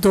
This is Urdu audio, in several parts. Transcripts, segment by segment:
2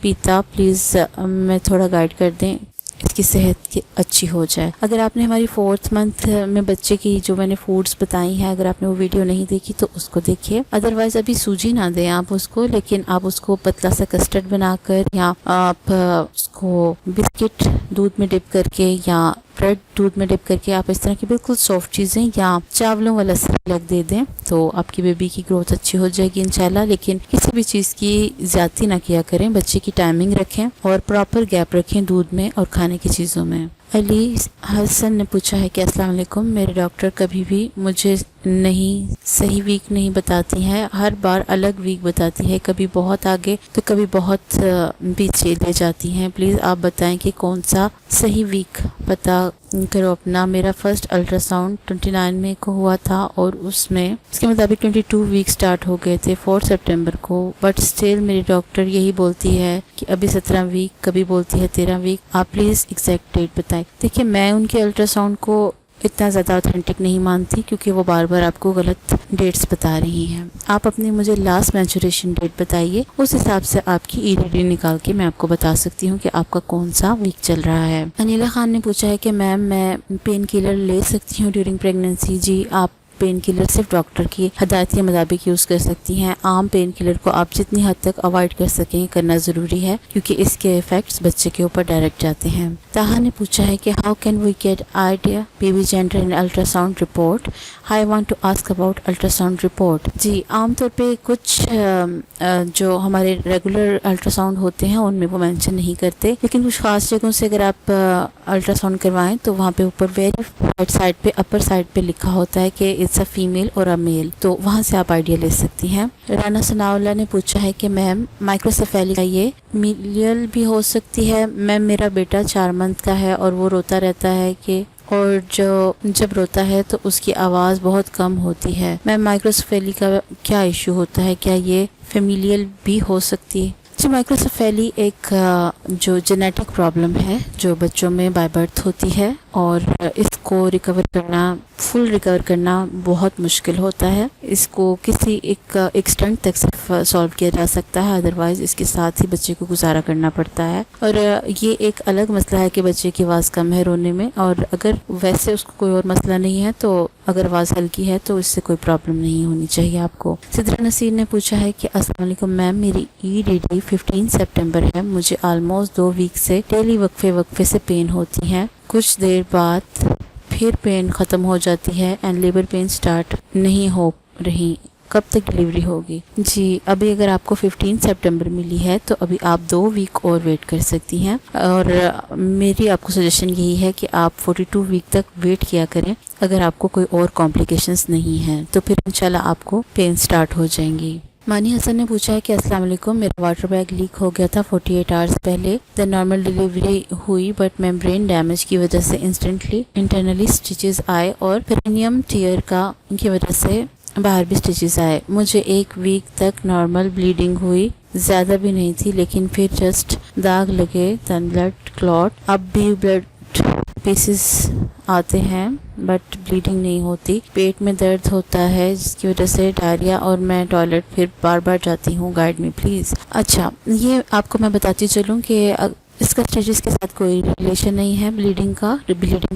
پیتا، پلیز میں تھوڑا گائیڈ کر دیں، اس کی صحت کی اچھی ہو جائے۔ اگر آپ نے ہماری 4th منتھ میں بچے کی جو میں نے فوڈز بتائی ہیں، اگر آپ نے وہ ویڈیو نہیں دیکھی تو اس کو دیکھیے۔ ادروائز ابھی سوجی نہ دیں آپ اس کو، لیکن آپ اس کو پتلا سا کسٹرڈ بنا کر، یا آپ اس کو بسکٹ دودھ میں ڈپ کر کے، یا بریڈ دودھ میں ڈپ کر کے، آپ اس طرح کی بالکل سافٹ چیزیں یا چاولوں والا سیریلک دے دیں تو آپ کی بیبی کی گروتھ اچھی ہو جائے گی انشاءاللہ۔ لیکن کسی بھی چیز کی زیادتی نہ کیا کریں، بچے کی ٹائمنگ رکھیں اور پراپر گیپ رکھیں دودھ میں اور کھانے کی چیزوں میں۔ علی حسن نے پوچھا ہے کہ السلام علیکم، میرے ڈاکٹر کبھی بھی مجھے صحیح ویک نہیں بتاتی ہیں، ہر بار الگ ویک بتاتی ہے، کبھی بہت آگے تو کبھی بہت پیچھے لے جاتی ہیں، پلیز آپ بتائیں کہ کون سا صحیح ویک پتا کرو اپنا۔ میرا فرسٹ الٹرا ساؤنڈ 29 میں کو ہوا تھا اور اس کے مطابق 22 ویک سٹارٹ ہو گئے تھے 4 سپٹمبر کو، بٹ اسٹل میری ڈاکٹر یہی بولتی ہے کہ ابھی 17 ویک، کبھی بولتی ہے 13 ویک، آپ پلیز ایگزیکٹ ڈیٹ بتائیں۔ دیکھیے میں ان کے الٹرا ساؤنڈ کو اتنا زیادہ اوتھینٹک نہیں مانتی، کیونکہ وہ بار بار آپ کو غلط ڈیٹس بتا رہی ہیں۔ آپ اپنی مجھے لاسٹ مینسوریشن ڈیٹ بتائیے، اس حساب سے آپ کی EDD نکال کے میں آپ کو بتا سکتی ہوں کہ آپ کا کون سا ویک چل رہا ہے۔ انیلا خان نے پوچھا ہے کہ میم میں پین کلر لے سکتی ہوں ڈیورنگ پریگننسی؟ جی، آپ پین کلر صرف ڈاکٹر کی ہدایت کے مطابق یوز کر سکتی ہیں۔ عام پین کلر کو آپ جتنی حد تک اوائڈ کر سکیں کرنا ضروری ہے، کیونکہ اس کے ایفیکٹس بچے کے اوپر ڈائریکٹ جاتے ہیں۔ تاہا نے پوچھا ہے کہ how can we get idea baby gender in ultrasound report? I want to ask about ultrasound report. جی، عام طور پہ کچھ جو ہمارے ریگولر الٹرا ساؤنڈ ہوتے ہیں ان میں وہ مینشن نہیں کرتے، لیکن کچھ خاص جگہوں سے اگر آپ الٹرا ساؤنڈ کروائیں تو وہاں پہ اوپر ویری رائٹ سائڈ پہ اپر سائڈ پہ لکھا ہوتا ہے کہ اٹس اے فیمیل اور اے میل، تو وہاں سے آپ آئیڈیا لے سکتی ہیں۔ رانا ثناء اللہ نے پوچھا ہے کہ میم مائکروسیفیلی کا یہ میلیل بھی ہو سکتی ہے؟ میم میرا بیٹا 4 منتھ کا ہے اور وہ روتا رہتا ہے اور جب روتا ہے تو اس کی آواز بہت کم ہوتی ہے۔ میم مائکروسیفیلی کا کیا ایشو ہوتا ہے؟ کیا یہ فیمیلیل بھی ہو سکتی ہے؟ جی، مائکروسیفیلی ایک جو جینیٹک پرابلم ہے جو بچوں میں بائی برتھ ہوتی ہے، اور اس کو فل ریکور کرنا بہت مشکل ہوتا ہے۔ اس کو کسی ایک ایکسٹینٹ تک صرف سالو کیا جا سکتا ہے، ادروائز اس کے ساتھ ہی بچے کو گزارا کرنا پڑتا ہے۔ اور یہ ایک الگ مسئلہ ہے کہ بچے کی آواز کم ہے رونے میں، اور اگر ویسے اس کو کوئی اور مسئلہ نہیں ہے تو اگر آواز ہلکی ہے تو اس سے کوئی پرابلم نہیں ہونی چاہیے آپ کو۔ سدرا نصیر نے پوچھا ہے کہ السلام علیکم میم، میری EDD 15 سپٹمبر ہے، مجھے آلموسٹ 2 ویک سے ڈیلی وقفے سے پین ہوتی ہیں، کچھ دیر بعد پھر پین ختم ہو جاتی ہے اینڈ لیبر پین سٹارٹ نہیں ہو رہی، کب تک ڈیلیوری ہوگی؟ جی، ابھی اگر آپ کو 15 سپٹمبر ملی ہے تو ابھی آپ 2 ویک اور ویٹ کر سکتی ہیں، اور میری آپ کو سجیشن یہی ہے کہ آپ 42 ویک تک ویٹ کیا کریں۔ اگر آپ کو کوئی اور کمپلیکیشنز نہیں ہیں تو پھر انشاءاللہ آپ کو پین سٹارٹ ہو جائیں گی۔ مانی حسن نے پوچھا ہے کہ السلام علیکم، میرا واٹر بیگ لیک ہو گیا تھا 48 آورز پہلے، دین نارمل ڈیلیوری ہوئی بٹ میمبرین ڈیمیج کی وجہ سے انٹرنلی سٹیچز آئے اور پیرینیم ٹیئر کی وجہ سے باہر بھی سٹیچز آئے۔ مجھے 1 ویک تک نارمل بلیڈنگ ہوئی، زیادہ بھی نہیں تھی، لیکن پھر جسٹ داغ لگے، دین بلڈ کلوٹ، اب بھی بلڈ پیسز آتے ہیں بٹ بلیڈنگ نہیں ہوتی، پیٹ میں درد ہوتا ہے جس کی وجہ سے ڈائریا، اور میں ٹوائلٹ پھر بار جاتی ہوں، گائیڈ می پلیز۔ اچھا، یہ آپ کو میں بتاتی چلوں کہ اس کا اسٹیچز کے ساتھ کوئی ریلیشن نہیں ہے۔ بلیڈنگ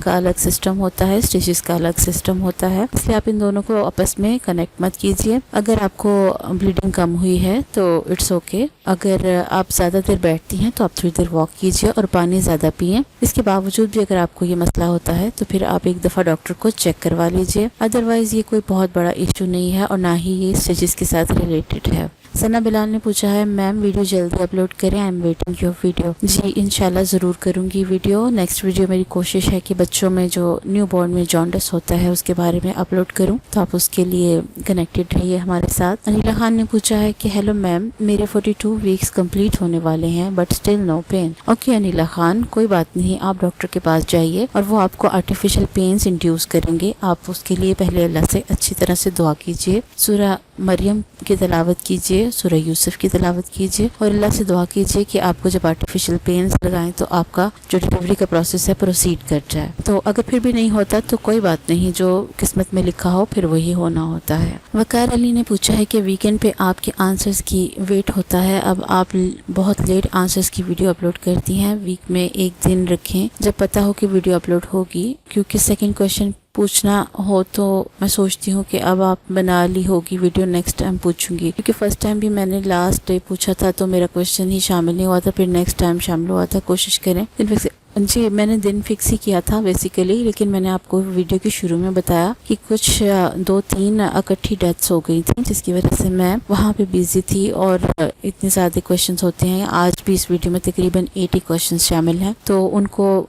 کا الگ سسٹم ہوتا ہے، اسٹیچز کا الگ سسٹم ہوتا ہے، اس لیے آپ ان دونوں کو آپس میں کنیکٹ مت کیجیے۔ اگر آپ کو بلیڈنگ کم ہوئی ہے تو اٹس اوکے، اگر آپ زیادہ دیر بیٹھتی ہیں تو آپ تھوڑی دیر واک کیجیے اور پانی زیادہ پئیں۔ اس کے باوجود بھی اگر آپ کو یہ مسئلہ ہوتا ہے تو پھر آپ ایک دفعہ ڈاکٹر کو چیک کروا لیجیے، ادروائز یہ کوئی بہت بڑا ایشو نہیں ہے اور نہ ہی یہ اسٹیچز کے ساتھ ریلیٹڈ ہے۔ ثنا بلال نے پوچھا ہے میم ویڈیو جلدی اپلوڈ کریں، I am waiting your video. جی انشاءاللہ ضرور کروں گی ویڈیو، نیکسٹ ویڈیو میری کوشش ہے کہ بچوں میں جو نیو بورن میں جانڈس ہوتا ہے اس کے بارے میں اپلوڈ کروں، تو آپ اس کے لیے کنیکٹڈ رہیے ہمارے ساتھ۔ انیلا خان نے پوچھا ہے کہ ہیلو میم، میرے 42 ویکس کمپلیٹ ہونے والے ہیں but still no pain. Okay Anila Khan, کوئی بات نہیں، آپ ڈاکٹر کے پاس جائیے اور وہ آپ کو آرٹیفیشل پینس انڈیوس کریں گے، آپ اس کے لیے پہلے اللہ سے اچھی طرح سے دعا کیجیے، سورہ مریم کی تلاوت کیجیے، سورہ یوسف کی تلاوت کیجیے اور اللہ سے دعا کیجیے کہ آپ کو جب آرٹیفیشل پینس لگائیں تو آپ کا جو ڈلیوری کا پروسیس ہے پروسیڈ کر جائے۔ تو اگر پھر بھی نہیں ہوتا تو کوئی بات نہیں، جو قسمت میں لکھا ہو پھر وہی ہونا ہوتا ہے۔ وقار علی نے پوچھا ہے کہ ویکینڈ پہ آپ کے آنسرز کی ویٹ ہوتا ہے، اب آپ بہت لیٹ آنسرز کی ویڈیو اپلوڈ کرتی ہیں، ویک میں ایک دن رکھیں جب پتہ ہو کہ ویڈیو اپلوڈ ہوگی، کیونکہ سیکنڈ کویشچن پوچھنا ہو تو میں سوچتی ہوں کہ اب آپ بنا لی ہوگی ویڈیو، نیکسٹ ٹائم پوچھوں گی، کیونکہ فرسٹ ٹائم بھی میں نے لاسٹ ڈے پوچھا تھا تو میرا کویشچن ہی شامل نہیں ہوا تھا، پھر نیکسٹ ٹائم شامل ہوا تھا۔ کوشش کریں جی، میں نے دن فکس ہی کیا تھا بیسیکلی، لیکن میں نے آپ کو ویڈیو کے شروع میں بتایا کہ کچھ 2-3 اکٹھی ڈیتھس ہو گئی تھیں جس کی وجہ سے میں وہاں پہ بیزی تھی اور اتنے زیادہ کویشچنس ہوتے ہیں۔ آج بھی اس ویڈیو میں تقریباً 80 کویشچنس شامل ہیں، تو ان کو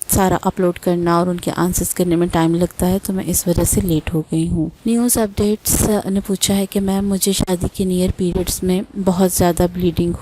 سارا اپلوڈ کرنا اور ان کے آنسرس کرنے میں ٹائم لگتا ہے، تو میں اس وجہ سے لیٹ ہو گئی ہوں۔ نیوز اپڈیٹس نے پوچھا ہے کہ میم مجھے شادی کے نیئر پیریڈز میں بہت زیادہ بلیڈنگ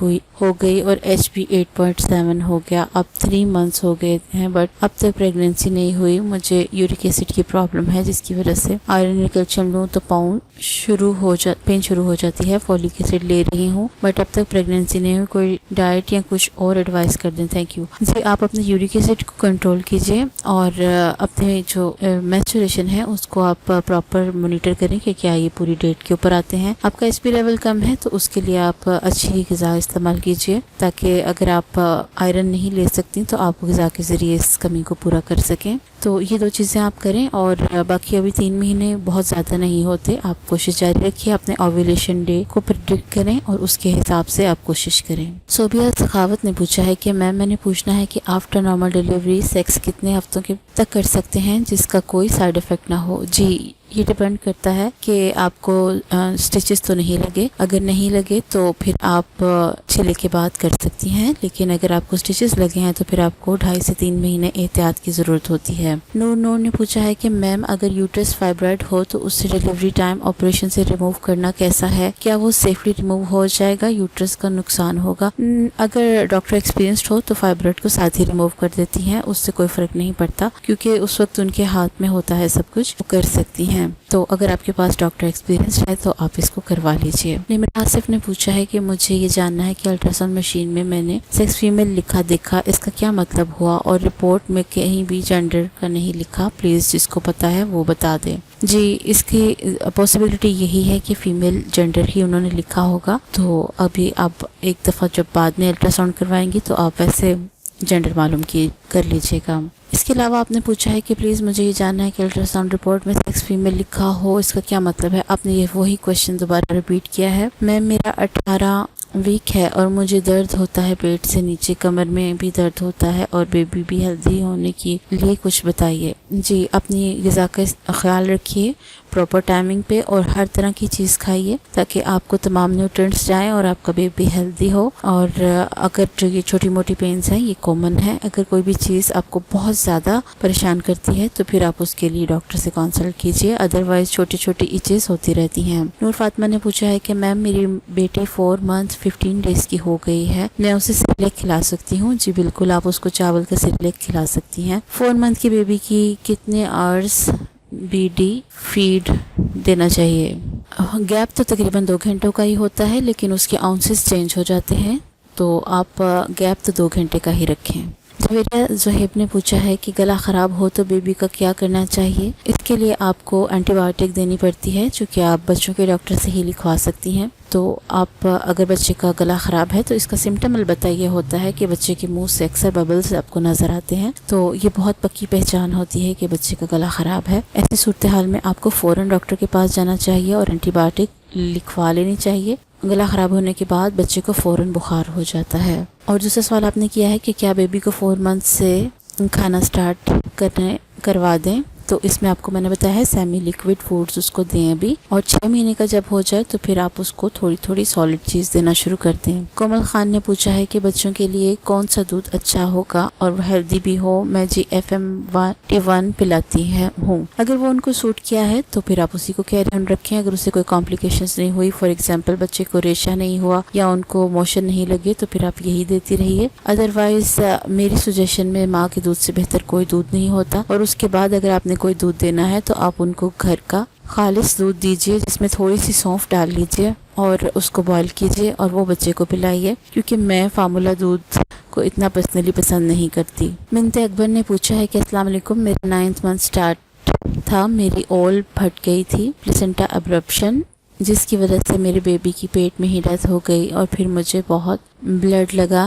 ہو گئی اور HB 8.7 ہو گیا، اب 3 months ہو گئے ہیں بٹ اب تک پریگنینسی نہیں ہوئی۔ مجھے یورک ایسڈ کی پرابلم ہے جس کی وجہ سے آئرن یا کیلشیم لوں تو پین شروع ہو جاتی ہے، فولک ایسڈ لے رہی ہوں بٹ اب تک پریگنینسی نہیں ہوئی، کوئی ڈائٹ یا کچھ اور ایڈوائز کر دیں، تھینک یو۔ جی، آپ اپنے یورک ایسڈ کو کنٹرول کیجیے اور اپنے جو مینسٹریشن ہے اس کو آپ پراپر مانیٹر کریں کہ کیا یہ پوری ڈیٹ کے اوپر آتے ہیں۔ آپ کا HB لیول کم ہے تو اس کے لیے آپ اچھی غذا استعمال کیجیے تاکہ اگر آپ آئرن نہیں لے سکتی تو آپ غذا کے ذریعے اس کمی کو پورا کر سکیں۔ تو یہ 2 چیزیں آپ کریں اور باقی ابھی 3 مہینے بہت زیادہ نہیں ہوتے، آپ کوشش جاری رکھیے، اپنے اوویلیشن ڈے کو پریڈکٹ کریں اور اس کے حساب سے آپ کوشش کریں۔ صوبیہ سخاوت نے پوچھا ہے کہ میم میں نے پوچھنا ہے کہ آفٹر نارمل ڈیلیوری سیکس کتنے ہفتوں کے تک کر سکتے ہیں جس کا کوئی سائیڈ افیکٹ نہ ہو؟ جی، یہ ڈیپینڈ کرتا ہے کہ آپ کو سٹچز تو نہیں لگے، اگر نہیں لگے تو پھر آپ چھلے کے بعد کر سکتی ہیں، لیکن اگر آپ کو سٹچز لگے ہیں تو پھر آپ کو 2.5 سے 3 مہینے احتیاط کی ضرورت ہوتی ہے۔ نور نے پوچھا ہے کہ میم اگر یوٹرس فائبرائڈ ہو تو اس سے ڈیلیوری ٹائم آپریشن سے ریموو کرنا کیسا ہے؟ کیا وہ سیفلی ریموو ہو جائے گا؟ یوٹرس کا نقصان ہوگا؟ اگر ڈاکٹر ایکسپیرینسڈ ہو تو فائبرائڈ کو ساتھ ہی ریموو کر دیتی ہیں، اس سے کوئی فرق نہیں پڑتا کیونکہ اس وقت ان کے ہاتھ میں ہوتا ہے سب کچھ، وہ کر سکتی ہیں۔ تو اگر آپ کے پاس ڈاکٹر ایکسپیرینس ہے تو آپ اس کو کروا لیجئے۔ نمر آصف نے پوچھا ہے کہ مجھے یہ جاننا ہے کہ الٹراساؤنڈ مشین میں نے سیکس فیمیل لکھا دیکھا، اس کا کیا مطلب ہوا؟ اور رپورٹ میں کہیں بھی جینڈر کا نہیں لکھا، پلیز جس کو پتا ہے وہ بتا دے۔ جی، اس کی پاسبلٹی یہی ہے کہ فیمیل جینڈر ہی انہوں نے لکھا ہوگا، تو ابھی آپ ایک دفعہ جب بعد میں الٹراساؤنڈ کروائیں گی تو آپ ویسے جینڈر معلوم کر لیجیے گا۔ اس کے علاوہ آپ نے پوچھا ہے کہ پلیز مجھے یہ جاننا ہے کہ الٹراساؤنڈ رپورٹ میں سیکس فیمیل لکھا ہو اس کا کیا مطلب ہے؟ آپ نے یہ وہی کویشچن دوبارہ ریپیٹ کیا ہے۔ میرا 18 ویک ہے اور مجھے درد ہوتا ہے پیٹ سے نیچے، کمر میں بھی درد ہوتا ہے اور بیبی بھی ہیلدی ہونے کے لیے کچھ بتائیے۔ جی، اپنی غذا کا خیال رکھیے پراپر ٹائمنگ پہ اور ہر طرح کی چیز کھائیے تاکہ آپ کو تمام نیوٹرینٹس جائیں اور آپ کا بیبی ہیلدی ہو۔ اور اگر جو یہ چھوٹی موٹی پینز ہیں یہ کامن ہے، اگر کوئی بھی چیز آپ کو بہت زیادہ پریشان کرتی ہے تو پھر آپ اس کے لیے ڈاکٹر سے کنسلٹ کیجیے، ادروائز چھوٹی چھوٹی ایچز ہوتی رہتی ہیں۔ نور فاطمہ نے پوچھا ہے کہ میم میری بیٹی 4 months 15 days کی ہو گئی ہے، میں اسے سیریلیک کھلا سکتی ہوں؟ جی بالکل، آپ اس کو چاول کا سیریلیک کھلا سکتی ہیں۔ 4 month کی بیبی کی کتنے آورس BD فیڈ دینا چاہیے؟ گیپ تو تقریباً 2 گھنٹوں کا ہی ہوتا ہے، لیکن اس کے آؤنسز چینج ہو جاتے ہیں، تو آپ گیپ تو 2 گھنٹے کا ہی رکھیں۔ جویریہ زہیب نے پوچھا ہے کہ گلا خراب ہو تو بیبی کا کیا کرنا چاہیے؟ اس کے لیے آپ کو اینٹی بایوٹک دینی پڑتی ہے جو کہ آپ بچوں کے ڈاکٹر سے ہی لکھوا سکتی ہیں۔ تو آپ اگر بچے کا گلا خراب ہے تو اس کا سمٹم البتہ یہ ہوتا ہے کہ بچے کے منہ سے اکثر ببلز آپ کو نظر آتے ہیں، تو یہ بہت پکی پہچان ہوتی ہے کہ بچے کا گلا خراب ہے۔ ایسی صورتحال میں آپ کو فوراً ڈاکٹر کے پاس جانا چاہیے اور اینٹی بایوٹک لکھوا لینی چاہیے۔ گلا خراب ہونے کے بعد بچے کو فوراً بخار ہو جاتا ہے۔ اور دوسرا سوال آپ نے کیا ہے کہ کیا بیبی کو 4 months سے کھانا سٹارٹ کروا دیں؟ تو اس میں آپ کو میں نے بتایا ہے سیمی لیکوڈ فوڈز اس کو دیں ابھی، اور 6 مہینے کا جب ہو جائے تو پھر آپ اس کو تھوڑی تھوڑی سالڈ چیز دینا شروع کر دیں۔ کومل خان نے پوچھا ہے کہ بچوں کے لیے کون سا دودھ اچھا ہوگا اور وہ ہیلدی بھی ہو؟ میں GFM1 پلاتی ہوں، اگر وہ ان کو سوٹ کیا ہے تو پھر آپ اسی کو کیری آن رکھیں۔ اگر اسے کوئی کمپلیکیشنز نہیں ہوئی، فار ایگزامپل بچے کو ریشہ نہیں ہوا یا ان کو موشن نہیں لگے، تو پھر آپ یہی دیتی رہیے۔ ادروائز میری سجیشن میں ماں کے دودھ سے بہتر کوئی دودھ نہیں ہوتا، اور اس کے بعد اگر آپ نے کوئی دودھ دینا ہے تو آپ ان کو گھر کا خالص دودھ دیجیے جس میں تھوڑی سی سونف ڈال لیجیے اور اس کو بوائل کیجیے اور وہ بچے کو پلائیے، کیونکہ میں فارمولا دودھ کو اتنا پرسنلی پسند نہیں کرتی۔ منت اکبر نے پوچھا ہے کہ السلام علیکم، میرا 9th منتھ سٹارٹ تھا، میری اول پھٹ گئی تھی پلیسنٹا ابرپشن، جس کی وجہ سے میرے بیبی کی پیٹ میں ہی ڈیتھ ہو گئی اور پھر مجھے بہت بلڈ لگا،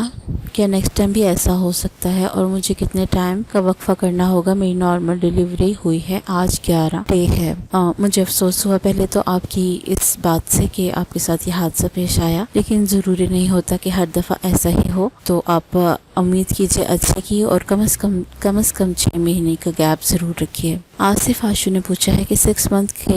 کیا نیکسٹ ٹائم بھی ایسا ہو سکتا ہے اور مجھے کتنے ٹائم کا وقفہ کرنا ہوگا؟ میری نارمل ڈیلیوری ہوئی ہے، آج 11 ڈے ہے۔ مجھے افسوس ہوا پہلے تو آپ کی اس بات سے کہ آپ کے ساتھ یہ حادثہ پیش آیا، لیکن ضروری نہیں ہوتا کہ ہر دفعہ ایسا ہی ہو، تو آپ امید کیجیے اچھے کی اور کم از کم 6 مہینے کا گیپ ضرور رکھیے۔ آصف آشو نے پوچھا ہے کہ 6 منتھ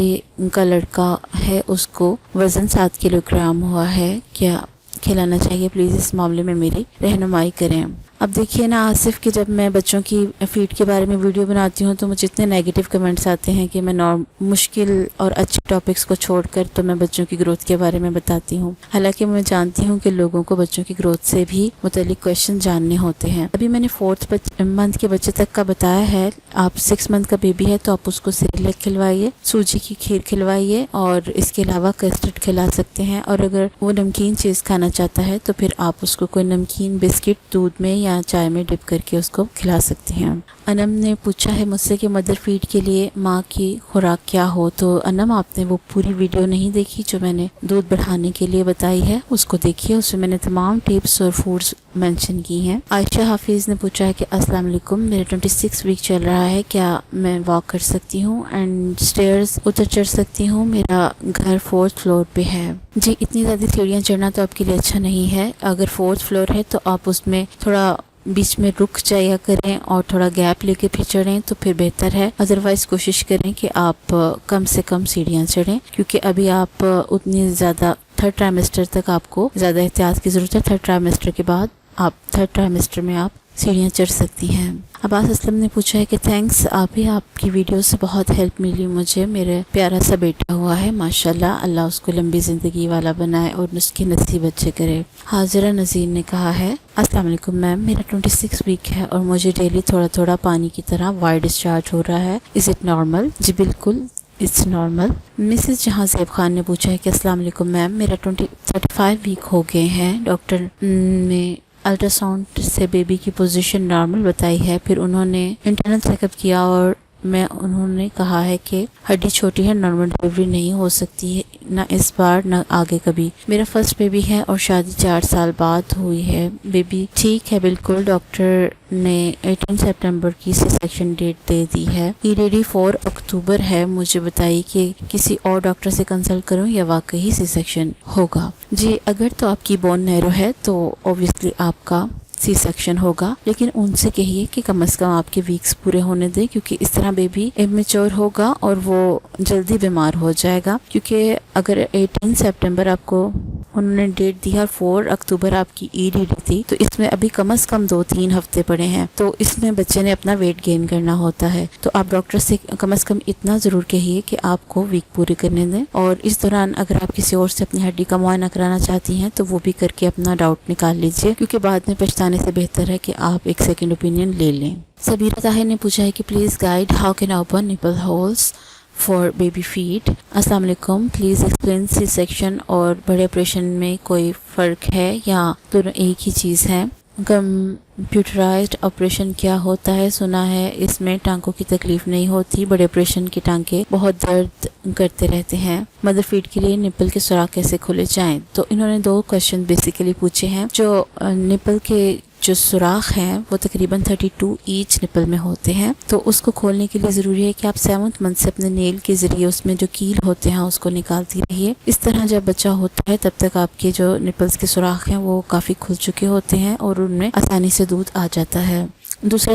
کا لڑکا ہے، اس کو وزن 7 کلو گرام ہوا ہے، کیا کھلانا چاہیے؟ پلیز اس معاملے میں میری رہنمائی کریں۔ اب دیکھیے نا آصف کہ جب میں بچوں کی فیڈ کے بارے میں ویڈیو بناتی ہوں تو مجھے اتنے نیگیٹو کمنٹس آتے ہیں کہ میں مشکل اور اچھے ٹاپکس کو چھوڑ کر تو میں بچوں کی گروتھ کے بارے میں بتاتی ہوں، حالانکہ میں جانتی ہوں کہ لوگوں کو بچوں کی گروتھ سے بھی متعلق کویشچن جاننے ہوتے ہیں۔ ابھی میں نے 4th منتھ کے بچے تک کا بتایا ہے، آپ 6 منتھ کا بیبی ہے تو آپ اس کو سیریلک کھلوائیے، سوجی کی کھیر کھلوائیے اور اس کے علاوہ کسٹرڈ کھلا سکتے ہیں، اور اگر وہ نمکین چیز کھانا چاہتا ہے تو پھر آپ اس کو کوئی نمکین بسکٹ دودھ میں یا چائے میں ڈپ کر کے اس کو کھلا سکتے ہیں۔ انم نے پوچھا ہے مجھ سے کہ مدر فیڈ کے لیے ماں کی خوراک کیا ہو، تو انم آپ نے وہ پوری ویڈیو نہیں دیکھی جو میں نے دودھ بڑھانے کے لیے بتائی ہے، اس کو دیکھیے، اس میں میں نے تمام ٹپس اور فوڈز مینشن کی ہیں۔ عائشہ حافظ نے پوچھا ہے کہ السلام علیکم، میرے 26 ویک چل رہا ہے، کیا میں واک کر سکتی ہوں اینڈ سٹیئرز اتر چڑھ سکتی ہوں؟ میرا گھر 4th فلور پہ ہے۔ جی اتنی زیادہ سیڑھیاں چڑھنا تو آپ کے لیے اچھا نہیں ہے، اگر 4th فلور ہے تو آپ اس میں تھوڑا بیچ میں رک جایا کریں اور تھوڑا گیپ لے کے پھر چڑھیں تو پھر بہتر ہے، ادروائز کوشش کریں کہ آپ کم سے کم سیڑھیاں چڑھیں، کیونکہ ابھی آپ اتنی زیادہ 3rd ٹرائمیسٹر تک آپ کو زیادہ احتیاط کی ضرورت ہے، 3rd ٹرائمیسٹر کے بعد آپ 3rd ٹرائمیسٹر میں آپ سیڑھیاں چڑھ سکتی ہیں۔ عباس اسلم نے پوچھا ہے کہ تھینکس، آپ کی ویڈیو سے بہت ہیلپ ملی مجھے، میرے پیارا سا بیٹا ہوا ہے ماشاءاللہ، اللہ اس کو لمبی زندگی والا بنائے اور اس کے نصیب اچھے کرے۔ حاضرہ نذیر نے کہا ہے السلام علیکم میم، میرا 26 ویک ہے اور مجھے ڈیلی تھوڑا تھوڑا پانی کی طرح وائٹ ڈسچارج ہو رہا ہے، از اٹ نارمل؟ جی بالکل اٹس نارمل۔ مسز جہاں زیب خان نے پوچھا ہے کہ السلام علیکم میم، میرا 35 ویک ہو گئے ہیں، ڈاکٹر نے الٹرا ساؤنڈ سے بیبی کی پوزیشن نارمل بتائی ہے، پھر انہوں نے انٹرنل چیک اپ کیا اور انہوں نے کہا ہے کہ ہڈی چھوٹی ہے، نارمل ڈلیوری نہیں ہو سکتی ہے، نہ اس بار نہ آگے کبھی۔ میرا فرسٹ بیبی ہے اور شادی 4 سال بعد ہوئی ہے، بیبی ٹھیک ہے بالکل، ڈاکٹر نے 18 سپٹمبر کی سی سیکشن ڈیٹ دے دی ہے، EDD 4 اکتوبر ہے، مجھے بتائیے کہ کسی اور ڈاکٹر سے کنسلٹ کروں یا واقعی سی سیکشن ہوگا؟ جی اگر تو آپ کی بون نیرو ہے تو اوبویسلی آپ کا سی سیکشن ہوگا، لیکن ان سے کہیے کہ کم از کم آپ کے ویکس پورے ہونے دیں، کیونکہ اس طرح بیبی امیچور ہوگا اور وہ جلدی بیمار ہو جائے گا، کیونکہ اگر 18 سپٹمبر آپ کو انہوں نے ڈیٹ دی اور 4 اکتوبر آپ کی EDD تھی، تو اس میں ابھی کم از کم 2-3 ہفتے پڑے ہیں، تو اس میں بچے نے اپنا ویٹ گین کرنا ہوتا ہے، تو آپ ڈاکٹر سے کم از کم اتنا ضرور کہیے کہ آپ کو ویک پورے کرنے دیں، اور اس دوران اگر آپ کسی اور سے اپنی ہڈی کا معائنہ کرانا چاہتی ہیں تو وہ بھی کر کے اپنا ڈاؤٹ نکال لیجیے، کیونکہ بعد میں پچھتانے سے بہتر ہے کہ آپ ایک سیکنڈ اوپینین لے لیں۔ سبیرہ طاہر نے پوچھا ہے کہ please guide how can open nipple holes for baby feed. السلام علیکم، پلیز ایکسپلین سی سیکشن اور بڑے آپریشن میں کوئی فرق ہے یا دونوں ایک ہی چیز ہے؟ کمپیوٹرائزڈ آپریشن کیا ہوتا ہے؟ سنا ہے اس میں ٹانکوں کی تکلیف نہیں ہوتی، بڑے آپریشن کے ٹانکے بہت درد کرتے رہتے ہیں، مدر فیڈ کے لیے نپل کے سوراخ کیسے کھولے جائیں؟ تو انہوں نے 2 کویشچن بیسیکلی پوچھے ہیں۔ جو نپل کے جو سوراخ ہیں وہ تقریباً 32 ایچ نپل میں ہوتے ہیں، تو اس کو کھولنے کے لیے ضروری ہے کہ آپ 7 منتھ سے اپنے نیل کے ذریعے اس میں جو کیل ہوتے ہیں اس کو نکالتی رہیے۔ اس طرح جب بچہ ہوتا ہے تب تک آپ کے جو نپلز کے سوراخ ہیں وہ کافی کھل چکے ہوتے ہیں اور ان میں آسانی سے دودھ آ جاتا ہے۔ دوسرا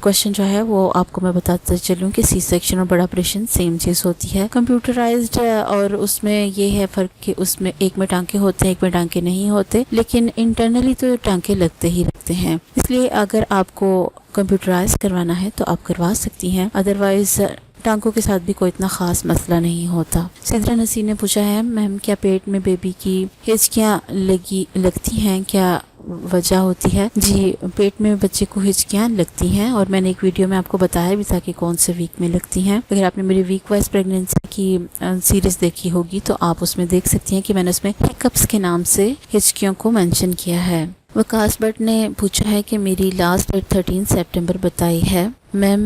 کویشچن جو ہے وہ آپ کو میں بتاتے چلوں کہ سی سیکشن اور بڑا آپریشن سیم چیز ہوتی ہے۔ کمپیوٹرائزڈ اور اس میں یہ ہے فرق کہ اس میں ایک میں ٹانکے ہوتے ہیں، ایک میں ٹانکے نہیں ہوتے، لیکن انٹرنلی تو ٹانکے لگتے ہی رہتے ہیں، اس لیے اگر آپ کو کمپیوٹرائز کروانا ہے تو آپ کروا سکتی ہیں، ادروائز ٹانکوں کے ساتھ بھی کوئی اتنا خاص مسئلہ نہیں ہوتا۔ سدرا نصیر نے پوچھا ہے میم کیا پیٹ میں بیبی کی ہچکیاں لگتی ہیں، کیا وجہ ہوتی ہے؟ جی پیٹ میں بچے کو ہچکیاں لگتی ہیں، اور میں نے ایک ویڈیو میں آپ کو بتایا بھی تھا کہ کون سے ویک میں لگتی ہیں۔ اگر آپ نے میری ویک وائز پریگنینسی کی سیریز دیکھی ہوگی تو آپ اس میں دیکھ سکتی ہیں کہ میں نے اس میں ہکپس کے نام سے ہچکیوں کو مینشن کیا ہے۔ وکاس بٹ نے پوچھا ہے کہ میری لاسٹ ڈیٹ 13 سپٹمبر بتائی ہے میم،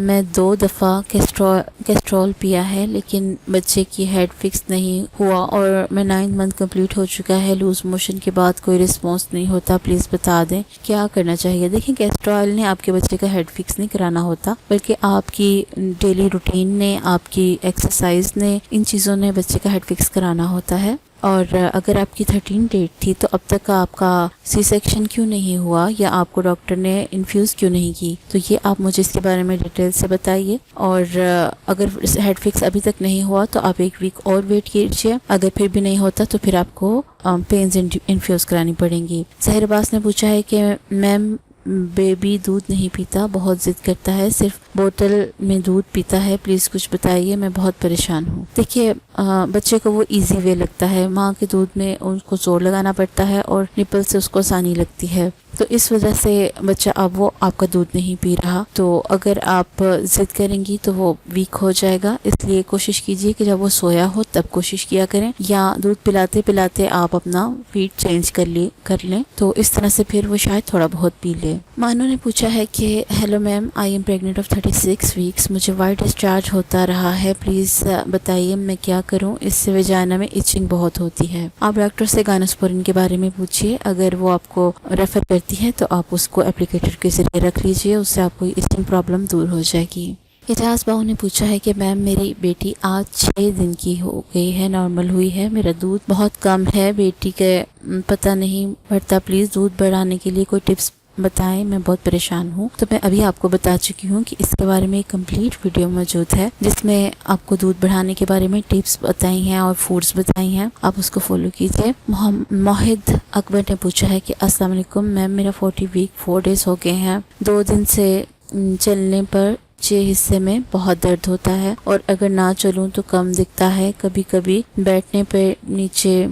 میں 2 دفعہ کیسٹرول پیا ہے لیکن بچے کی ہیڈ فکس نہیں ہوا، اور میں 9 منتھ کمپلیٹ ہو چکا ہے، لوز موشن کے بعد کوئی رسپانس نہیں ہوتا، پلیز بتا دیں کیا کرنا چاہیے۔ دیکھیں کیسٹرول نے آپ کے بچے کا ہیڈ فکس نہیں کرانا ہوتا، بلکہ آپ کی ڈیلی روٹین نے، آپ کی ایکسرسائز نے، ان چیزوں نے بچے کا ہیڈ فکس کرانا ہوتا ہے۔ اور اگر آپ کی 13 ڈیٹ تھی تو اب تک آپ کا سی سیکشن کیوں نہیں ہوا، یا آپ کو ڈاکٹر نے انفیوز کیوں نہیں کی، تو یہ آپ مجھے اس کے بارے میں ڈیٹیل سے بتائیے۔ اور اگر ہیڈ فکس ابھی تک نہیں ہوا تو آپ 1 ویک اور ویٹ کیجیے، اگر پھر بھی نہیں ہوتا تو پھر آپ کو پینز انفیوز کرانی پڑیں گی۔ ظاہر عباس نے پوچھا ہے کہ میم بیبی دودھ نہیں پیتا، بہت ضد کرتا ہے، صرف بوتل میں دودھ پیتا ہے، پلیز کچھ بتائیے، میں بہت پریشان ہوں۔ دیکھیے بچے کو وہ ایزی وے لگتا ہے، ماں کے دودھ میں ان کو زور لگانا پڑتا ہے اور نپل سے اس کو آسانی لگتی ہے، تو اس وجہ سے بچہ اب وہ آپ کا دودھ نہیں پی رہا۔ تو اگر آپ ضد کریں گی تو وہ ویک ہو جائے گا، اس لیے کوشش کیجیے کہ جب وہ سویا ہو تب کوشش کیا کریں، یا دودھ پلاتے پلاتے آپ اپنا فیڈ چینج کر لیں، تو اس طرح سے پھر وہ شاید تھوڑا بہت پی لے۔ مانو نے پوچھا ہے کہ hello ma'am, I am pregnant of 36 ویکس، مجھے وائٹ ڈسچارج ہوتا رہا ہے، پلیز بتائیے میں کیا کروں، اس سے ویجائنا میں ایچنگ بہت ہوتی ہے۔ آپ ڈاکٹر سے گائنوسپورین کے بارے میں پوچھیے، اگر وہ آپ کو ریفر کرتی ہے تو آپ اس کو اپلیکیٹر کے ذریعے رکھ لیجئے، اس سے آپ کو ایچنگ پرابلم دور ہو جائے گی۔ اجاز باؤ نے پوچھا ہے کہ میم میری بیٹی آج 6 دن کی ہو گئی ہے، نارمل ہوئی ہے، میرا دودھ بہت کم ہے، بیٹی کے پتہ نہیں پڑتا، پلیز دودھ بڑھانے کے لیے کوئی ٹپس بتائیں، میں بہت پریشان ہوں۔ تو میں ابھی آپ کو بتا چکی ہوں کہ اس کے بارے میں ایک کمپلیٹ ویڈیو موجود ہے جس میں آپ کو دودھ بڑھانے کے بارے میں ٹپس بتائی ہیں اور فوڈز بتائی ہیں، آپ اس کو فالو کیجیے۔ موحد اکبر نے پوچھا ہے کہ السلام علیکم میم، میرا 40 ویک 4 ڈیز ہو گئے ہیں، 2 دن سے چلنے پر حصے میں بہت درد ہوتا ہے، اور اگر نہ چلوں تو کم دکھتا ہے، کبھی کبھی بیٹھنے پہ نیچے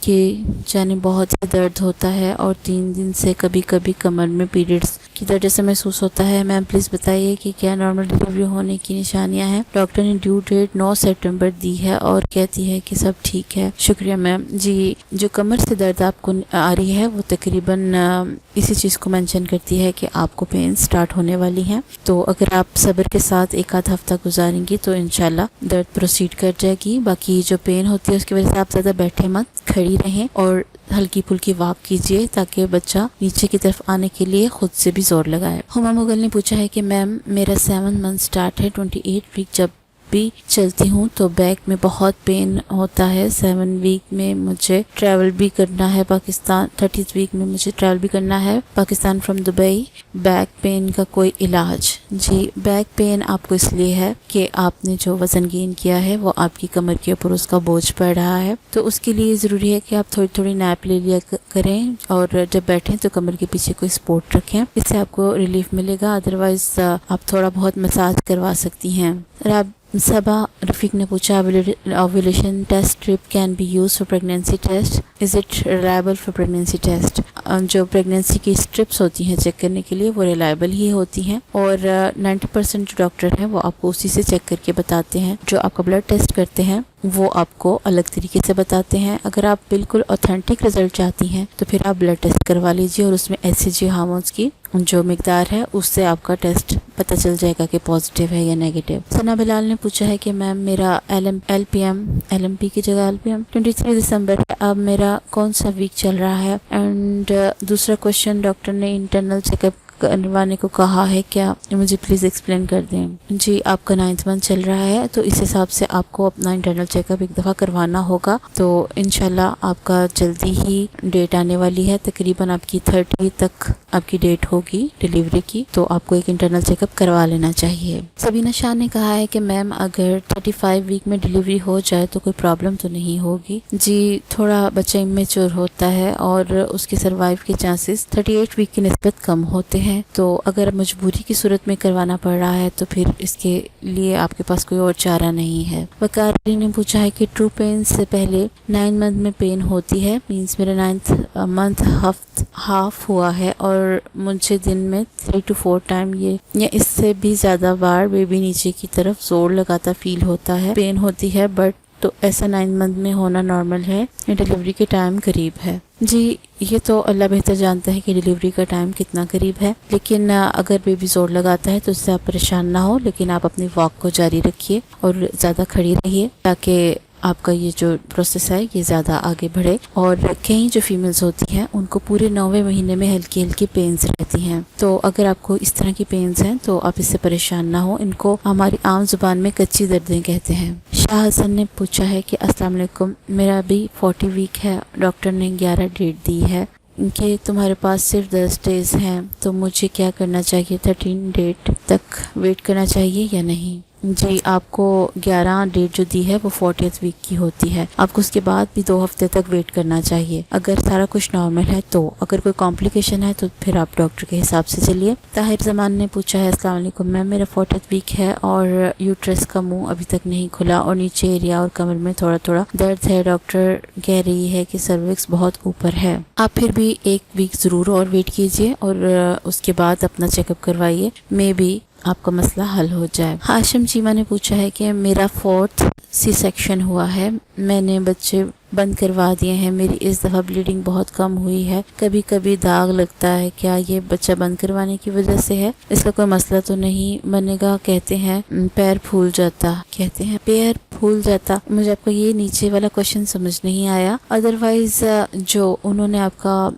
کی جانب بہت ہی درد ہوتا ہے، اور 3 دن سے کبھی کبھی کمر میں پیریڈز کی درد جیسے محسوس ہوتا ہے۔ میم پلیز بتائیے کہ کیا نارمل ڈیلیوری ہونے کی نشانیاں ہیں؟ ڈاکٹر نے ڈیو ڈیٹ 9 سپٹمبر دی ہے اور کہتی ہے کہ سب ٹھیک ہے، شکریہ میم۔ جی جو کمر سے درد آپ کو آ رہی ہے وہ تقریباً اسی چیز کو مینشن کرتی ہے کہ آپ کو پین سٹارٹ ہونے والی ہیں، تو اگر آپ صبر کے ساتھ 1 آدھ ہفتہ گزاریں گی تو انشاءاللہ درد پروسیڈ کر جائے گی۔ باقی جو پین ہوتی ہے اس کی وجہ سے آپ زیادہ بیٹھے مت، کھڑی رہیں اور ہلکی پھلکی واک کیجیے تاکہ بچہ نیچے کی طرف آنے کے لیے خود سے بھی زور لگائے۔ ہما مغل نے پوچھا ہے کہ میم میرا 7 منتھ سٹارٹ ہے، 28 ویک جب بھی چلتی ہوں تو بیک میں بہت پین ہوتا ہے، 7 ویک میں مجھے ٹریول بھی کرنا ہے پاکستان، 30 ویک میں مجھے ٹریول بھی کرنا ہے Pakistan from Dubai, back pain کا کوئی علاج؟ جی بیک پین آپ کو اس لیے ہے کہ آپ نے جو وزن گین کیا ہے وہ آپ کی کمر کے اوپر اس کا بوجھ پڑ رہا ہے، تو اس کے لیے ضروری ہے کہ آپ تھوڑی تھوڑی نیپ لے لیا کریں، اور جب بیٹھیں تو کمر کے پیچھے کوئی سپورٹ رکھیں، اس سے آپ کو ریلیف ملے گا، ادروائز آپ تھوڑا بہت مساج کروا سکتی ہیں۔ صبا رفیق نے پوچھا ovulation test strip can be use for pregnancy test, is it reliable for pregnancy test? جو پریگنینسی کی اسٹرپس ہوتی ہیں چیک کرنے کے لیے وہ ریلائبل ہی ہوتی ہیں، اور 90% جو ڈاکٹر ہیں وہ آپ کو اسی سے چیک کر کے بتاتے ہیں، جو آپ کا بلڈ ٹیسٹ کرتے ہیں وہ آپ کو الگ طریقے سے بتاتے ہیں۔ اگر آپ بالکل اوتھینٹک رزلٹ چاہتی ہیں تو پھر آپ بلڈ ٹیسٹ کروا لیجیے، اور اس میں SHG ہارمونس کی جو مقدار ہے اس سے آپ کا ٹیسٹ پتہ چل جائے گا کہ پازیٹیو ہے یا نیگیٹو۔ ثنا بلال نے پوچھا ہے کہ میم میرا LMP کی جگہ LPM 23 دسمبر ہے، اب میرا کون سا ویک چل رہا ہے؟ اینڈ دوسرا کوشچن، ڈاکٹر نے انٹرنل چیک اپ کروانے کو کہا ہے، کیا مجھے پلیز ایکسپلین کر دیں؟ جی آپ کا 9th منتھ چل رہا ہے تو اس حساب سے آپ کو اپنا انٹرنل چیک اپ ایک دفعہ کروانا ہوگا، تو انشاءاللہ آپ کا جلدی ہی ڈیٹ آنے والی ہے، تقریباً آپ کی 30 تک آپ کی ڈیٹ ہوگی ڈیلیوری کی، تو آپ کو ایک انٹرنل چیک اپ کروا لینا چاہیے۔ سبینہ شاہ نے کہا ہے کہ میم اگر 35 ویک میں ڈیلیوری ہو جائے تو کوئی پرابلم تو نہیں ہوگی؟ جی تھوڑا بچہ امیچور ہوتا ہے اور اس کے سروائیو کے چانسز 38 ویک کی نسبت کم ہوتے ہیں، ہیں، تو اگر مجبوری کی صورت میں کروانا پڑ رہا ہے تو پھر اس کے لیے آپ کے پاس کوئی اور چارہ نہیں ہے۔ وقار نے پوچھا ہے کہ ٹرو پین سے پہلے 9 منتھ میں پین ہوتی ہے، مینس میرا 9th منتھ ہاف ہوا ہے اور مجھے دن میں 3 to 4 ٹائم یہ یا اس سے بھی زیادہ بار بیبی نیچے کی طرف زور لگاتا فیل ہوتا ہے، پین ہوتی ہے، بٹ تو ایسا 9 منتھ میں ہونا نارمل ہے، یہ ڈیلیوری کے ٹائم قریب ہے۔ جی یہ تو اللہ بہتر جانتا ہے کہ ڈیلیوری کا ٹائم کتنا قریب ہے، لیکن اگر بیبی زور لگاتا ہے تو اس سے آپ پریشان نہ ہو، لیکن آپ اپنی واک کو جاری رکھیے اور زیادہ کھڑی رہیے تاکہ آپ کا یہ جو پروسیس ہے یہ زیادہ آگے بڑھے۔ اور کئی جو فیمیلز ہوتی ہیں ان کو پورے 9ویں مہینے میں ہلکی ہلکی پینز رہتی ہیں، تو اگر آپ کو اس طرح کی پینز ہیں تو آپ اس سے پریشان نہ ہو، ان کو ہماری عام زبان میں کچی دردیں کہتے ہیں۔ شاہ حسن نے پوچھا ہے کہ السلام علیکم، میرا ابھی 40 ویک ہے، ڈاکٹر نے 11 ڈیٹ دی ہے کہ تمہارے پاس صرف 10 ڈیز ہیں، تو مجھے کیا کرنا چاہیے؟ 13 ڈیٹ تک ویٹ کرنا چاہیے یا نہیں؟ جی آپ کو 11 ڈیٹ جو دی ہے وہ 40th ویک کی ہوتی ہے، آپ کو اس کے بعد بھی 2 ہفتے تک ویٹ کرنا چاہیے اگر سارا کچھ نارمل ہے تو۔ اگر کوئی کمپلیکیشن ہے تو پھر آپ ڈاکٹر کے حساب سے چلیے۔ طاہر زمان نے پوچھا ہے السلام علیکم میم، میرا 40th ویک ہے اور یوٹرس کا منہ ابھی تک نہیں کھلا اور نیچے ایریا اور کمر میں تھوڑا تھوڑا درد ہے، ڈاکٹر کہہ رہی ہے کہ سروکس بہت اوپر ہے۔ آپ پھر بھی 1 ویک ضرور اور ویٹ کیجیے اور اس کے بعد اپنا چیک اپ کروائیے، مے بی آپ کا مسئلہ حل ہو جائے۔ ہاشم چیمہ نے پوچھا ہے کہ میرا 4th سی سیکشن ہوا ہے، میں نے بچے بند کروا دیے ہیں، میری اس دفعہ بلیڈنگ بہت کم ہوئی ہے، کبھی کبھی داغ لگتا ہے، کیا یہ بچہ بند کروانے کی وجہ سے ہے؟ اس کا کوئی مسئلہ تو نہیں بنے گا؟ کہتے ہیں پیر پھول جاتا۔ مجھے آپ کا یہ نیچے والا کوشچن سمجھ نہیں آیا، ادروائز جو انہوں نے آپ کا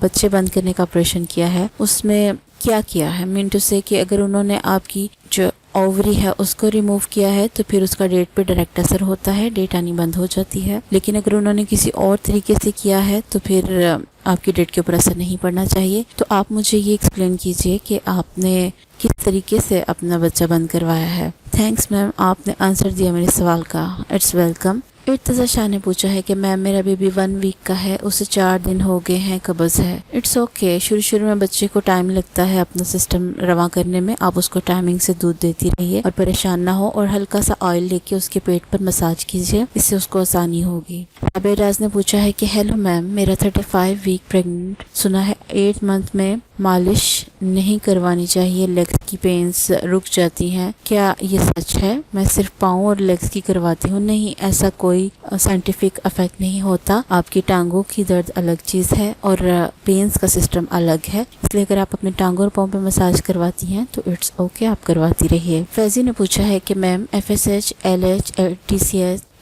بچے بند کرنے کا آپریشن کیا ہے اس میں کیا ہے، مین ٹو سے کہ اگر انہوں نے آپ کی جو اووری ہے اس کو ریموو کیا ہے تو پھر اس کا ڈیٹ پہ ڈائریکٹ اثر ہوتا ہے، ڈیٹ آنی بند ہو جاتی ہے، لیکن اگر انہوں نے کسی اور طریقے سے کیا ہے تو پھر آپ کی ڈیٹ کے اوپر اثر نہیں پڑنا چاہیے۔ تو آپ مجھے یہ ایکسپلین کیجئے کہ آپ نے کس طریقے سے اپنا بچہ بند کروایا ہے۔ تھینکس میم، آپ نے آنسر دیا میرے سوال کا، اٹس ویلکم۔ ارتضیٰ شاہ نے پوچھا ہے کہ میم میرا بیبی 1 ویک کا ہے، اسے 4 دن ہو گئے ہیں، قبض ہے۔ اٹس اوکے، شروع میں بچے کو ٹائم لگتا ہے اپنا سسٹم رواں کرنے میں، آپ اس کو ٹائمنگ سے دودھ دیتی رہیے اور پریشان نہ ہو، اور ہلکا سا آئل لے کے اس کے پیٹ پر مساج کیجیے، اس سے اس کو آسانی ہوگی۔ رابعہ راز نے پوچھا ہے کہ ہیلو میم، میرا 35 ویک پریگننٹ، سنا ہے 8 منتھ میں مالش نہیں کروانی چاہیے، لیگز کی پینز رک جاتی ہیں، کیا یہ سچ ہے؟ میں صرف پاؤں اور لیگز کی کرواتی ہوں۔ نہیں، ایسا کوئی سائنٹیفک افیکٹ نہیں ہوتا، آپ کی ٹانگوں کی درد الگ چیز ہے اور پینز کا سسٹم الگ ہے، اس لیے اگر آپ اپنے ٹانگوں اور پاؤں پہ مساج کرواتی ہیں تو اٹس اوکے، آپ کرواتی رہیے۔ فیضی نے پوچھا ہے کہ میم FSH LH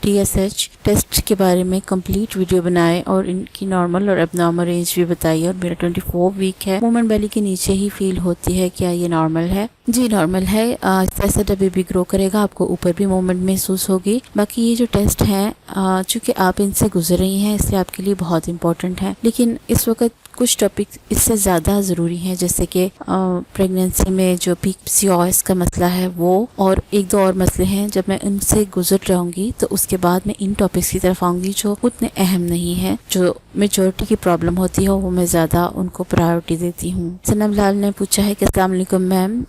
TSH ٹیسٹ کے بارے میں کمپلیٹ ویڈیو بنائے اور ان کی نارمل اور اب نارمل رینج بھی بتائیے، اور میرا 24 ویک ہے، مومنٹ بیلی کے نیچے ہی فیل ہوتی ہے، کیا یہ نارمل ہے؟ جی نارمل ہے، جیسا بیبی بھی گرو کرے گا آپ کو اوپر بھی مومنٹ محسوس ہوگی۔ باقی یہ جو ٹیسٹ ہیں چونکہ آپ ان سے گزر رہی ہیں اس لیے آپ کے لیے بہت امپورٹنٹ ہے، لیکن اس وقت کچھ ٹاپک اس سے زیادہ ضروری ہیں، جیسے کہ پریگنینسی میں جو PCOS کا مسئلہ ہے وہ، اور 1-2 اور مسئلے ہیں، جب میں ان سے گزر جاؤں گی تو اس کے بعد میں ان ٹاپکس کی طرف آؤں گی جو اتنے اہم نہیں ہیں، جو میجورٹی کی پرابلم ہوتی ہے وہ میں زیادہ ان کو پرائیورٹی دیتی ہوں۔ سنم لال نے پوچھا ہے کہ السلام علیکم میم،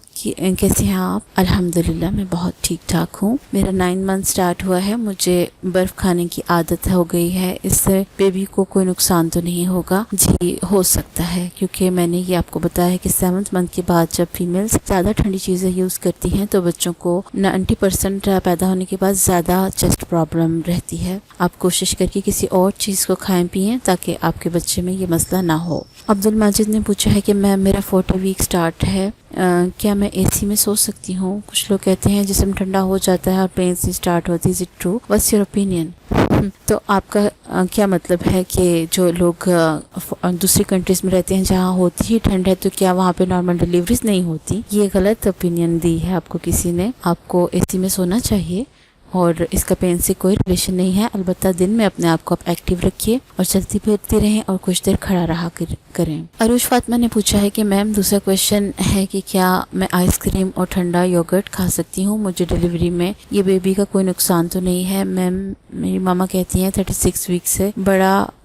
کیسے ہیں آپ؟ الحمدللہ میں بہت ٹھیک ٹھاک ہوں، میرا 9 منتھ سٹارٹ ہوا ہے، مجھے برف کھانے کی عادت ہو گئی ہے، اس سے بیبی کو کوئی نقصان تو نہیں ہوگا؟ جی ہو سکتا ہے، کیونکہ میں نے یہ آپ کو بتایا ہے کہ 7th منتھ کے بعد جب فیمیلز زیادہ ٹھنڈی چیزیں یوز کرتی ہیں تو بچوں کو 90% پیدا ہونے کے بعد زیادہ چیسٹ پرابلم رہتی ہے۔ آپ کوشش کر کے کسی اور چیز کو کھائیں پئیں تاکہ آپ کے بچے میں یہ مسئلہ نہ ہو۔ عبد الماجد نے پوچھا ہے کہ میم میرا 40 ویک سٹارٹ ہے، کیا میں AC میں سو سکتی ہوں؟ کچھ لوگ کہتے ہیں جسم ٹھنڈا ہو جاتا ہے اور پینس نہیں سٹارٹ ہوتی، is it true? What's your opinion? تو آپ کا کیا مطلب ہے کہ جو لوگ دوسری کنٹریز میں رہتے ہیں جہاں ہوتی ہی ٹھنڈ ہے تو کیا وہاں پہ نارمل ڈیلیوریز نہیں ہوتی؟ یہ غلط اوپینین دی ہے آپ کو کسی نے، آپ کو AC میں سونا چاہیے اور اس کا پین سے کوئی ریلیشن نہیں ہے، البتہ دن میں اپنے آپ کو آپ ایکٹیو رکھیے اور چلتی پھرتی رہیں اور کچھ دیر کھڑا رہا کریں۔ عروج فاطمہ نے پوچھا ہے کہ میم دوسرا کویشچن ہے کہ کیا میں آئس کریم اور ٹھنڈا یوگرٹ کھا سکتی ہوں؟ مجھے ڈیلیوری میں یہ بیبی کا کوئی نقصان تو نہیں ہے؟ میم میری ماما کہتی ہیں 36 ویک سے بڑا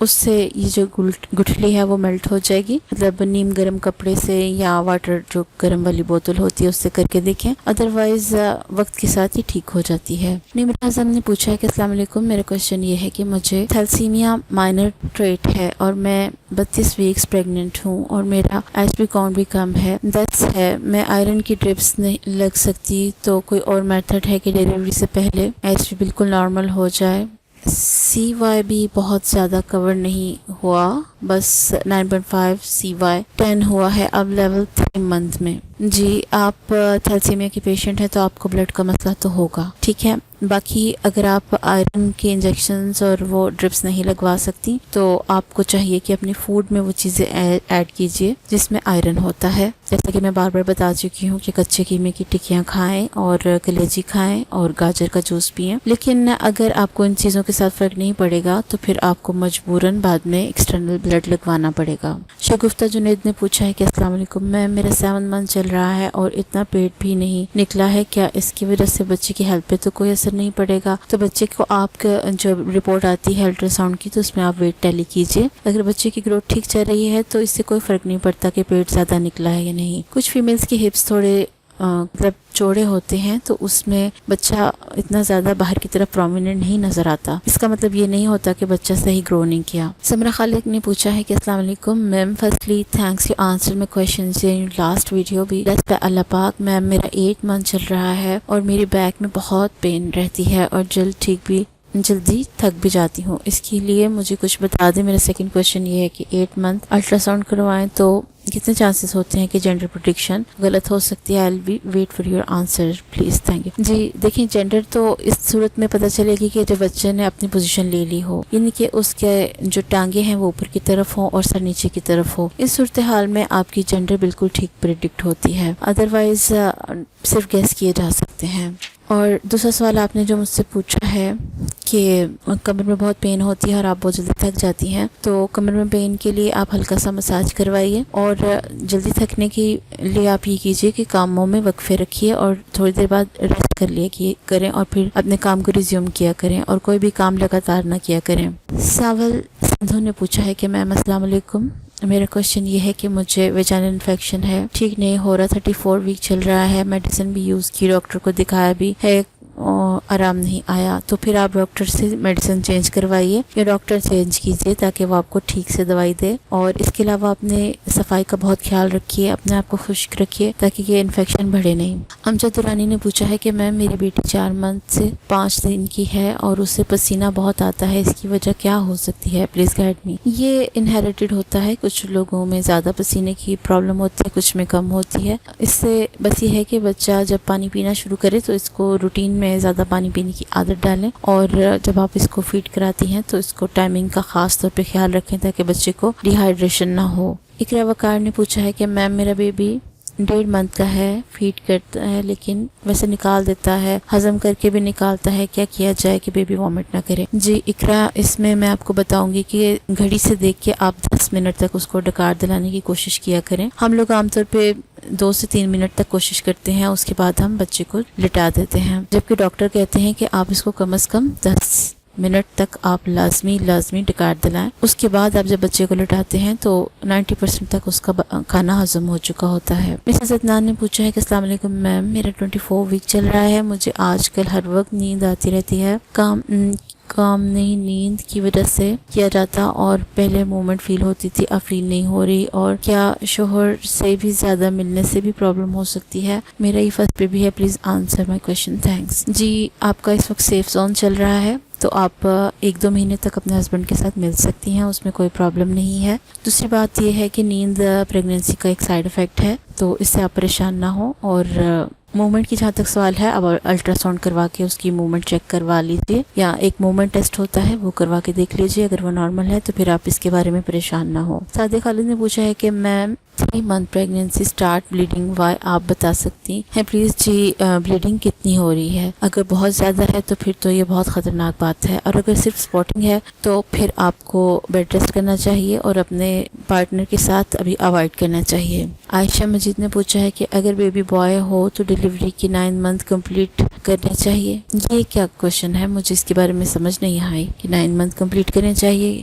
اس سے یہ جو گٹھلی ہے وہ میلٹ ہو جائے گی. مطلب نیم گرم کپڑے سے یا واٹر جو گرم والی بوتل ہوتی ہے اس سے کر کے دیکھیں, ادروائز وقت کے ساتھ ہی ٹھیک ہو جاتی ہے. نیم اعظم نے پوچھا ہے کہ السلام علیکم, میرا کوشچن یہ ہے کہ مجھے تھیلسیمیا مائنر ٹریٹ ہے اور میں 32 ویکس پریگننٹ ہوں اور میرا ایچ بی کاؤنٹ بھی کم ہے, دس ہے, میں آئرن کی ڈرپس نہیں لگ سکتی, تو کوئی اور میتھڈ ہے کہ ڈیلیوری سے پہلے ایچ بی بالکل نارمل ہو جائے؟ سی وائی بھی بہت زیادہ کور نہیں ہوا, بس 9.5 سی وائی 10 ہوا ہے اب لیول 3 منتھ میں. جی آپ تھیلسیمیا کی پیشنٹ ہیں تو آپ کو بلڈ کا مسئلہ تو ہوگا, ٹھیک ہے. باقی اگر آپ آئرن کے انجیکشنز اور وہ ڈرپس نہیں لگوا سکتی تو آپ کو چاہیے کہ اپنی فوڈ میں وہ چیزیں ایڈ کیجئے جس میں آئرن ہوتا ہے. جیسا کہ میں بار بار بتا چکی ہوں کہ کچے قیمے کی ٹکیاں کھائیں اور کلیجی کھائیں اور گاجر کا جوس پئیں. لیکن اگر آپ کو ان چیزوں کے ساتھ فرق نہیں پڑے گا تو پھر آپ کو مجبوراً بعد میں ایکسٹرنل بلڈ لگوانا پڑے گا. شگفتہ جنید نے پوچھا ہے کہ السلام علیکم میم, میرا 7 منتھ چل رہا ہے اور اتنا پیٹ بھی نہیں نکلا ہے, کیا اس کی وجہ سے بچے کی ہیلتھ پہ تو کوئی اثر نہیں پڑے گا؟ تو بچے کو آپ کا جو رپورٹ آتی ہے الٹرا ساؤنڈ کی تو اس میں آپ ویٹ ٹیلی کیجئے. اگر بچے کی گروتھ ٹھیک چل رہی ہے تو اس سے کوئی فرق نہیں پڑتا کہ پیٹ زیادہ نکلا ہے یا نہیں. کچھ فیمیلز کی ہپس تھوڑے مطلب چوڑے ہوتے ہیں تو اس میں بچہ اتنا زیادہ باہر کی طرف پرومیننٹ نہیں نظر آتا, اس کا مطلب یہ نہیں ہوتا کہ بچہ صحیح گرو نہیں کیا. سمرہ خالق نے پوچھا ہے کہ السلام علیکم ma'am, firstly thanks you answer my questions in last video بھی بلیسڈ بائی اللہ پاک. میم میرا 8 منتھ چل رہا ہے اور میری بیک میں بہت پین رہتی ہے اور جلدی تھک بھی جاتی ہوں, اس کے لیے مجھے کچھ بتا دیں. میرا سیکنڈ کویشچن یہ ہے کہ 8 منتھ الٹرا ساؤنڈ کروائیں تو کتنے چانسز ہوتے ہیں کہ جینڈر پروڈکشن غلط ہو سکتی ہے؟ I'll be wait for your answer please, thank you. جی دیکھیں, جینڈر تو اس صورت میں پتہ چلے گی کہ جب بچے نے اپنی پوزیشن لے لی ہو, یعنی کہ اس کے جو ٹانگیں ہیں وہ اوپر کی طرف ہوں اور سر نیچے کی طرف ہو. اس صورتحال میں آپ کی جینڈر بالکل ٹھیک پریڈکٹ ہوتی ہے, ادروائز صرف گیس کیے جا سکتے ہیں. اور دوسرا سوال آپ نے جو مجھ سے پوچھا ہے کہ کمر میں بہت پین ہوتی ہے اور آپ بہت جلدی تھک جاتی ہیں, تو کمر میں پین کے لیے آپ ہلکا سا مساج کروائیے اور جلدی تھکنے کے لیے آپ یہ کیجئے کہ کاموں میں وقفے رکھیے اور تھوڑی دیر بعد ریسٹ کر لیا کریں اور پھر اپنے کام کو ریزیوم کیا کریں اور کوئی بھی کام لگاتار نہ کیا کریں. ساول سندھو نے پوچھا ہے کہ میم السلام علیکم, میرا کوشچن یہ ہے کہ مجھے ویجائنل انفیکشن ہے, ٹھیک نہیں ہو رہا, 34 ویک چل رہا ہے, میڈیسن بھی یوز کی, ڈاکٹر کو دکھایا بھی ہے, آرام نہیں آیا. تو پھر آپ ڈاکٹر سے میڈیسن چینج کروائیے یا ڈاکٹر چینج کیجئے تاکہ وہ آپ کو ٹھیک سے دوائی دے. اور اس کے علاوہ اپنے صفائی کا بہت خیال رکھیے, اپنے آپ کو خشک رکھیے تاکہ یہ انفیکشن بڑھے نہیں. امجد دورانی نے پوچھا ہے کہ میم میری بیٹی 4 منتھ سے 5 دن کی ہے اور اسے پسینہ بہت آتا ہے, اس کی وجہ کیا ہو سکتی ہے, پلیز گائیڈ می. یہ انہیریٹڈ ہوتا ہے, کچھ لوگوں میں زیادہ پسینے کی پرابلم ہوتی ہے, کچھ میں کم ہوتی ہے. اس سے بس یہ ہے کہ بچہ جب پانی پینا شروع کرے تو اس کو روٹین میں زیادہ پانی پینے کی عادت ڈالیں, اور جب آپ اس کو فیڈ کراتی ہیں تو اس کو ٹائمنگ کا خاص طور پہ خیال رکھیں تاکہ بچے کو ڈی ہائیڈریشن نہ ہو. اقرا وقار نے پوچھا ہے کہ میم میرا بیبی 1.5 منتھ کا ہے, فیڈ کرتا ہے لیکن ویسے نکال دیتا ہے, ہضم کر کے بھی نکالتا ہے, کیا کیا جائے کہ بیبی وامٹ نہ کرے؟ جی اقرا, اس میں آپ کو بتاؤں گی کہ گھڑی سے دیکھ کے آپ 10 منٹ تک اس کو ڈکار دلانے کی کوشش کیا کریں. ہم لوگ عام طور پہ 2 سے 3 منٹ تک کوشش کرتے ہیں, اس کے بعد ہم بچے کو لٹا دیتے ہیں, جبکہ ڈاکٹر کہتے ہیں کہ آپ اس کو کم از کم 10 منٹ تک آپ لازمی ڈکار دلائیں. اس کے بعد آپ جب بچے کو لٹاتے ہیں تو 90% تک اس کا کھانا ہضم ہو چکا ہوتا ہے. مسز عدنان نے پوچھا ہے کہ السلام علیکم میم, میرا 24 ویک چل رہا ہے, مجھے آج کل ہر وقت نیند آتی رہتی ہے, کام نہیں نیند کی وجہ سے کیا جاتا اور پہلے مومنٹ فیل ہوتی تھی, اب فیل نہیں ہو رہی, اور کیا شوہر سے بھی زیادہ ملنے سے بھی پرابلم ہو سکتی ہے؟ میرا یہ فرسٹ پہ بھی ہے, please answer my question, thanks. جی آپ کا اس وقت سیف زون چل رہا ہے تو آپ 1-2 مہینے تک اپنے ہسبینڈ کے ساتھ مل سکتی ہیں, اس میں کوئی پرابلم نہیں ہے. دوسری بات یہ ہے کہ نیند پریگنینسی کا ایک سائیڈ افیکٹ ہے, تو اس سے آپ پریشان نہ ہوں. اور موومنٹ کی جہاں تک سوال ہے, اب الٹرا ساؤنڈ کروا کے اس کی موومنٹ چیک کروا لیجیے, یا ایک موومنٹ ٹیسٹ ہوتا ہے وہ کروا کے دیکھ لیجیے, اگر وہ نارمل ہے تو پھر آپ اس کے بارے میں پریشان نہ ہو. صادق خالد نے پوچھا ہے کہ ma'am 3 month pregnancy start bleeding why, آپ بتا سکتی ہیں پلیز؟ جی بلیڈنگ کتنی ہو رہی ہے؟ اگر بہت زیادہ ہے تو پھر تو یہ بہت خطرناک بات ہے, اور اگر صرف سپورٹنگ ہے تو پھر آپ کو بیڈ ریسٹ کرنا چاہیے اور اپنے پارٹنر کے ساتھ ابھی اوائڈ کرنا چاہیے. عائشہ مجید نے پوچھا ہے کہ اگر بیبی بوائے ہو تو ڈیلیوری کی 9 منتھ کمپلیٹ کرنے چاہیے. یہ کیا کوشچن ہے, مجھے اس کے بارے میں سمجھ نہیں آئی کہ 9 منتھ کمپلیٹ کرنے چاہیے.